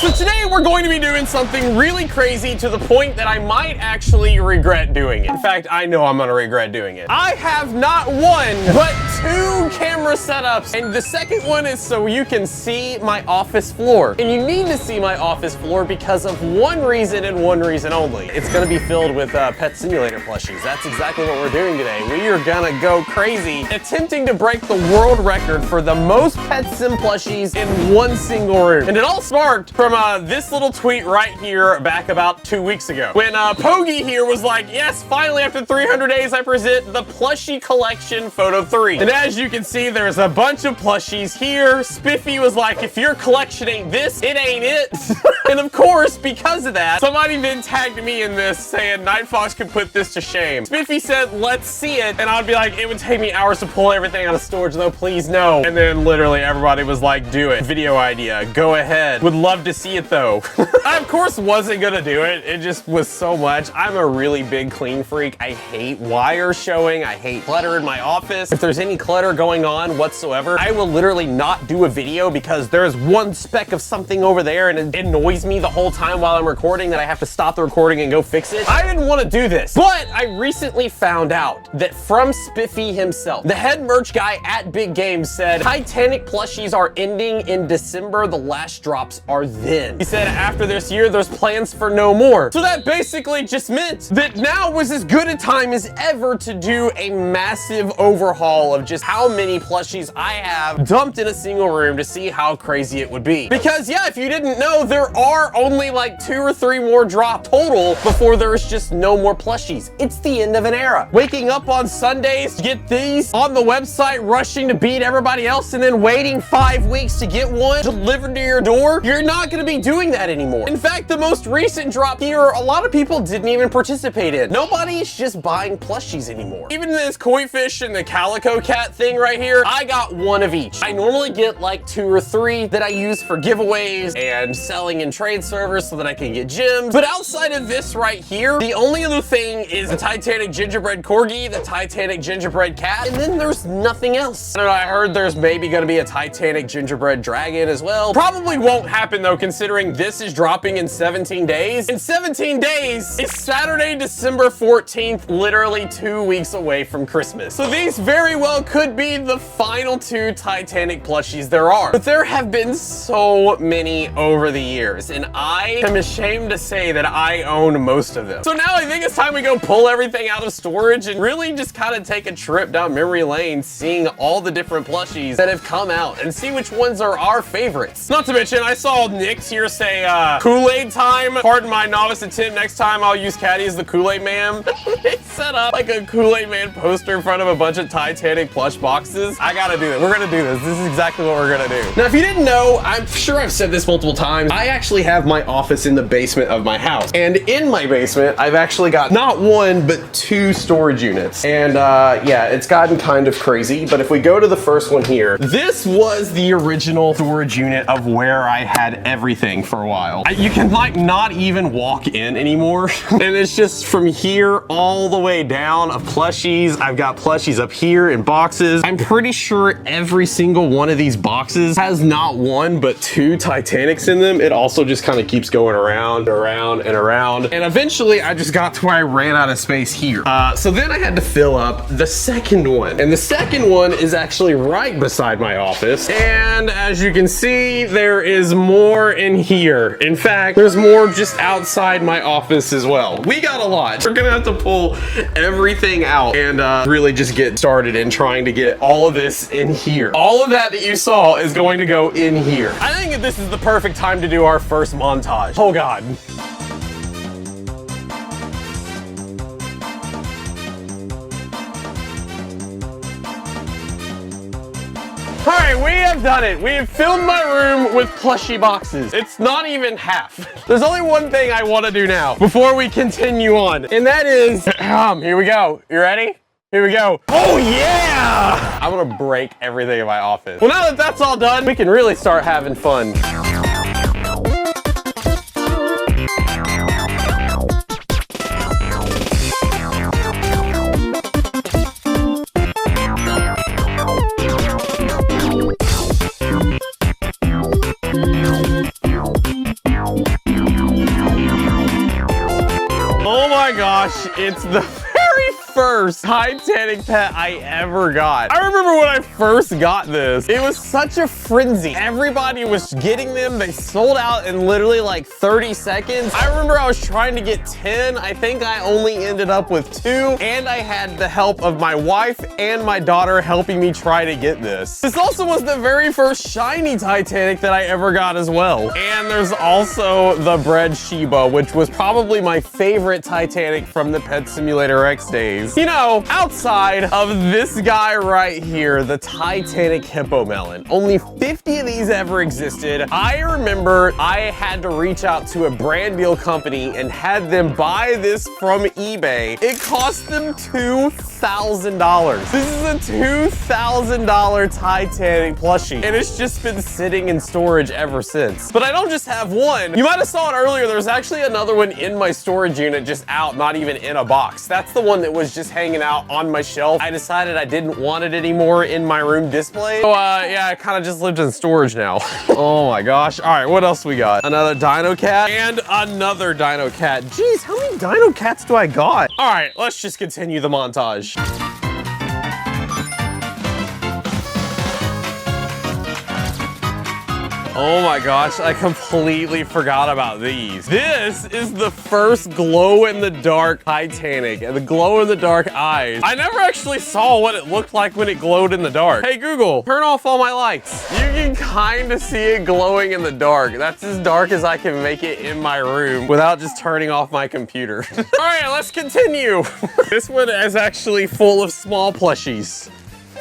So today we're going to be doing something really crazy to the point that I might actually regret doing it. In fact, I know I'm gonna regret doing it. I have not one, but 2 camera setups. And the second one is so you can see my office floor. And you need to see my office floor because of one reason and one reason only. It's gonna be filled with Pet Simulator plushies. That's exactly what we're doing today. We are gonna go crazy attempting to break the world record for the most Pet Sim plushies in one single room. And it all sparked from this little tweet right here back about 2 weeks ago. When Pogi here was like, yes, finally after 300 days I present the plushie collection photo 3. And as you can see, there's a bunch of plushies here. Spiffy was like, if your collection ain't this, it ain't it. And of course, because of that, somebody then tagged me in this saying NightFoxx could put this to shame. Spiffy said, let's see it. And I'd be like, it would take me hours to pull everything out of storage though, please no. And then literally everybody was like, do it. Video idea, go ahead. Would love to see it though. I of course wasn't gonna do it. It just was so much. I'm a really big clean freak. I hate wires showing. I hate clutter in my office. If there's any clutter going on whatsoever, I will literally not do a video because there's one speck of something over there and it annoys me the whole time while I'm recording that I have to stop the recording and go fix it. I didn't want to do this, but I recently found out that from Spiffy himself, the head merch guy at Big Games said, Titanic plushies are ending in December. The last drops are then. He said after this year, there's plans for no more. So that basically just meant that now was as good a time as ever to do a massive overhaul of just how many plushies I have dumped in a single room to see how crazy it would be. Because yeah, if you didn't know, there are only like 2 or 3 more drop total before there's just no more plushies. It's the end of an era. Waking up on Sundays to get these on the website, rushing to beat everybody else, and then waiting 5 weeks to get one delivered to your door, you're not gonna be doing that anymore. In fact, the most recent drop here, a lot of people didn't even participate in. Nobody's just buying plushies anymore. Even this koi fish and the calico cat thing right here, I got 1 of each. I normally get like 2 or 3 that I use for giveaways and selling in trade servers so that I can get gems. But outside of this right here, the only other thing is the Titanic gingerbread corgi, the Titanic gingerbread cat, and then there's nothing else. I don't know, I heard there's maybe gonna be a Titanic gingerbread dragon as well. Probably won't happen though, considering this is dropping in 17 days. In 17 days, it's Saturday, December 14th, literally 2 weeks away from Christmas. So these very well could be the final 2 Titanic plushies there are. But there have been so many over the years, and I am ashamed to say that I own most of them. So now I think it's time we go pull everything out of storage and really just kind of take a trip down memory lane, seeing all the different plushies that have come out and see which ones are our favorites. Not to mention, I saw Nick's here say Kool-Aid time. Pardon my novice attempt. Next time I'll use Caddy as the Kool-Aid man. They set up like a Kool-Aid man poster in front of a bunch of Titanic plush boxes. I gotta do that. We're gonna do this. This is exactly what we're gonna do. Now, if you didn't know, I'm sure I've said this multiple times, I actually have my office in the basement of my house. And in my basement, I've actually got not 1, but 2 storage units. And yeah, it's gotten kind of crazy, but if we go to the first one here, this was the original storage unit of where I had everything for a while. You can like not even walk in anymore. And it's just from here all the way down of plushies. I've got plushies up here in boxes. I'm pretty sure every single one of these boxes has not 1, but 2 Titanics in them. It also just kind of keeps going around, around, and around. And eventually I just got to where I ran out of space here. So then I had to fill up the second one. And the second one is actually right beside my office. And as you can see, there is more in here. In fact, there's more just outside my office as well. We got a lot. We're gonna have to pull everything out and really just get started in trying to get all of this in here. All of that you saw is going to go in here. I think that this is the perfect time to do our first montage. Oh God. All right, we have done it. We have filled my room with plushie boxes. It's not even half. There's only one thing I want to do now before we continue on, and that is, here we go. You ready? Here we go. Oh yeah! I'm gonna break everything in my office. Well, now that that's all done, we can really start having fun. Oh my gosh, it's the very first Titanic pet I ever got. I remember when I first got this, it was such a frenzy. Everybody was getting them. They sold out in literally like 30 seconds. I remember I was trying to get 10. I think I only ended up with 2, and I had the help of my wife and my daughter helping me try to get this. This also was the very first shiny Titanic that I ever got as well. And there's also the bred Shiba, which was probably my favorite Titanic from the Pet Simulator X days. You know, outside of this guy right here, the Titanic Hippo Melon. Only 50 of these ever existed. I remember I had to reach out to a brand deal company and had them buy this from eBay. It cost them $2,000. This is a $2,000 Titanic plushie, and it's just been sitting in storage ever since. But I don't just have one. You might have saw it earlier. There's actually another one in my storage unit, just out, not even in a box. That's the one that was just hanging out on my shelf. I decided I didn't want it anymore in my room display. So yeah, it kind of just lived in storage now. Oh my gosh. All right, what else we got? Another Dino Cat and another Dino Cat. Jeez, how many Dino Cats do I got? All right, let's just continue the montage. Oh my gosh, I completely forgot about these. This is the first glow-in-the-dark Titanic, and the glow-in-the-dark eyes. I never actually saw what it looked like when it glowed in the dark. Hey Google, turn off all my lights. You can kind of see it glowing in the dark. That's as dark as I can make it in my room without just turning off my computer. All right, let's continue. This one is actually full of small plushies.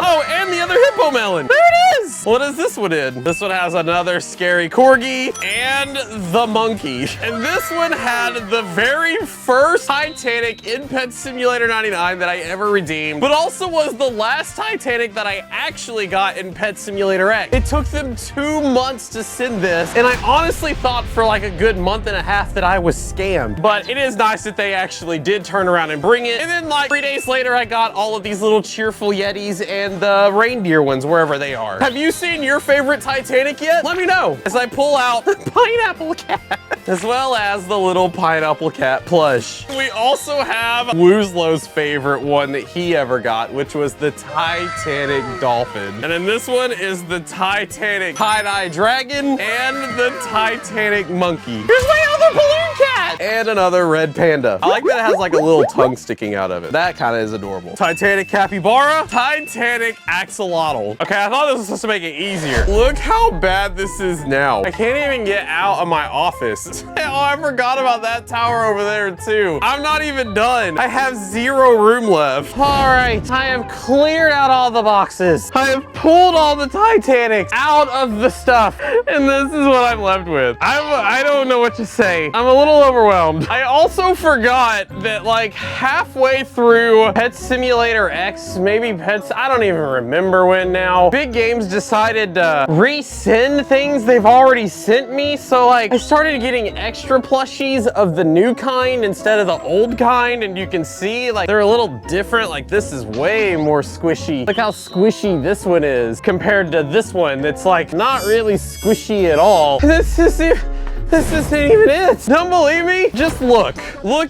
Oh, and the other Hippo Melon. There it is. What is this one in? This one has another scary corgi and the monkey. And this one had the very first Titanic in Pet Simulator 99 that I ever redeemed, but also was the last Titanic that I actually got in Pet Simulator X. It took them 2 months to send this, and I honestly thought for like a good month and a half that I was scammed. But it is nice that they actually did turn around and bring it. And then like 3 days later, I got all of these little cheerful Yetis and the reindeer ones, wherever they are. Have you seen your favorite Titanic yet? Let me know as I pull out the Pineapple Cat, as well as the little Pineapple Cat plush. We also have Woozlow's favorite one that he ever got, which was the Titanic Dolphin. And then this one is the Titanic Tie-Dye Dragon and the Titanic Monkey. Here's my other balloon cat! And another red panda. I like that it has like a little tongue sticking out of it. That kind of is adorable. Titanic Capybara, Titanic Axolotl. Okay, I thought this was supposed to make it easier. Look how bad this is now. I can't even get out of my office. Oh, I forgot about that tower over there too. I'm not even done. I have 0 room left. All right, I have cleared out all the boxes. I have pulled all the Titanics out of the stuff, and this is what I'm left with. I don't know what to say. I'm a little overwhelmed. I also forgot that like halfway through Pet Simulator X, maybe I don't even remember when now, Big Games decided to resend things they've already sent me. So like I started getting extra plushies of the new kind instead of the old kind, and you can see like they're a little different. Like this is way more squishy. Look how squishy this one is compared to this one that's like not really squishy at all. This isn't even it. Don't believe me? Just look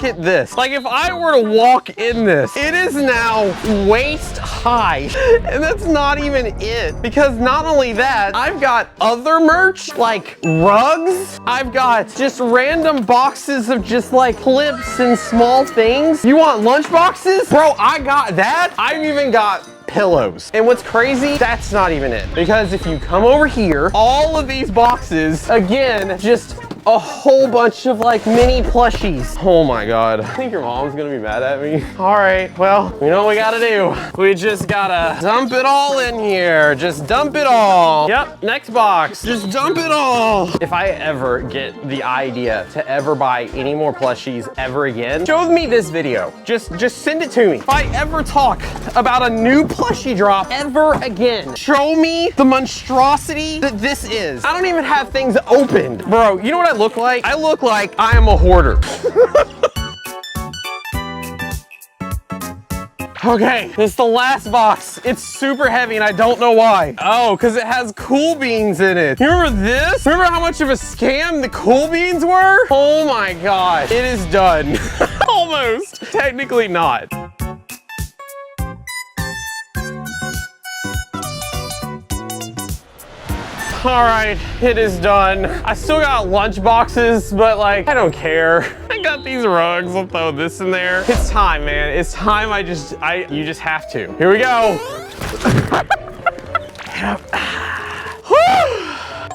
at this. Like if I were to walk in this, it is now waist high. And that's not even it. Because not only that, I've got other merch like rugs. I've got just random boxes of just like clips and small things. You want lunch boxes? Bro, I got that. I've even got pillows. And what's crazy, that's not even it. Because if you come over here, all of these boxes, again, just a whole bunch of like mini plushies. Oh my God. I think your mom's gonna be mad at me. All right, well, you know what we gotta do? We just gotta dump it all in here. Just dump it all. Yep, next box. Just dump it all. If I ever get the idea to ever buy any more plushies ever again, show me this video. Just send it to me. If I ever talk about a new plushie drop ever again, show me the monstrosity that this is. I don't even have things opened. Bro, you know what I look like? I look like I am a hoarder. Okay, this is the last box. It's super heavy and I don't know why. Oh, because it has cool beans in it. You remember this? Remember how much of a scam the cool beans were? Oh my gosh, it is done. Almost. Technically not. All right, it is done. I still got lunch boxes, but like, I don't care. I got these rugs, I'll throw this in there. It's time, man, it's time. You just have to. Here we go.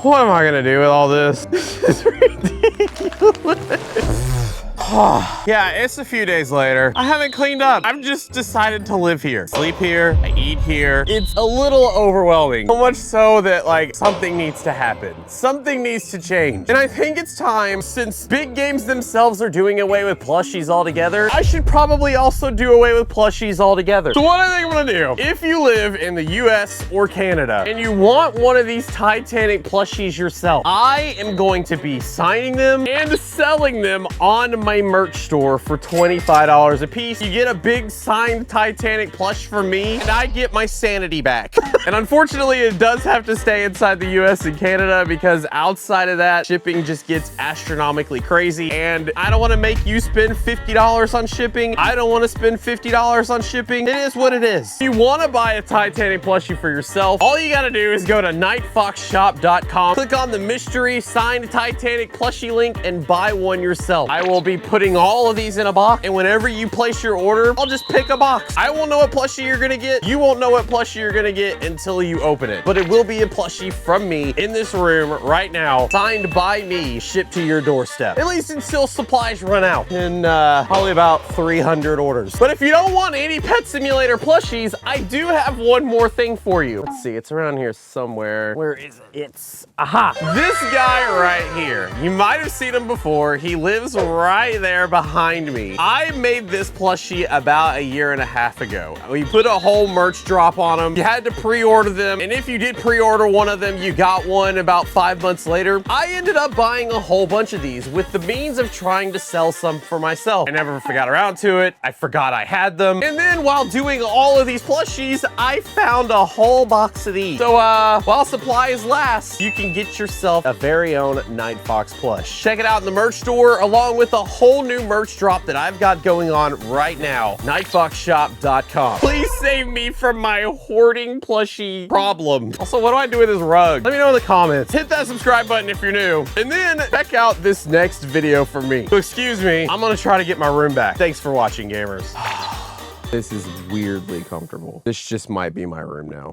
What am I gonna do with all this? This is ridiculous. Yeah, it's a few days later. I haven't cleaned up. I've just decided to live here. Sleep here, I eat here. It's a little overwhelming. So much so that like something needs to happen. Something needs to change. And I think it's time, since big games themselves are doing away with plushies altogether, I should probably also do away with plushies altogether. So what I think I'm gonna do, if you live in the US or Canada and you want one of these Titanic plushies yourself, I am going to be signing them and selling them on my merch store for $25 a piece. You get a big signed Titanic plush from me and I get my sanity back. And unfortunately, it does have to stay inside the US and Canada because outside of that, shipping just gets astronomically crazy. And I don't want to make you spend $50 on shipping. I don't want to spend $50 on shipping. It is what it is. If you want to buy a Titanic plushie for yourself, all you got to do is go to nightfoxshop.com, click on the mystery signed Titanic plushie link and buy one yourself. I will be putting all of these in a box, and whenever you place your order, I'll just pick a box. I won't know what plushie you're gonna get. You won't know what plushie you're gonna get until you open it. But it will be a plushie from me in this room right now, signed by me, shipped to your doorstep. At least until supplies run out in probably about 300 orders. But if you don't want any Pet Simulator plushies, I do have one more thing for you. Let's see, it's around here somewhere. Where is it? Aha! This guy right here. You might have seen him before. He lives right there behind me. I made this plushie about a year and a half ago. We put a whole merch drop on them. You had to pre-order them, and if you did pre-order one of them, you got one about 5 months later. I ended up buying a whole bunch of these with the means of trying to sell some for myself. I never got around to it. I forgot I had them. And then while doing all of these plushies, I found a whole box of these. So while supplies last, you can get yourself a very own NightFoxx plush. Check it out in the merch store along with a whole new merch drop that I've got going on right now. nightfoxshop.com. Please save me from my hoarding plushie problem. Also, what do I do with this rug? Let me know in the comments. Hit that subscribe button if you're new. And then check out this next video from me. So excuse me, I'm gonna try to get my room back. Thanks for watching, gamers. This is weirdly comfortable. This just might be my room now.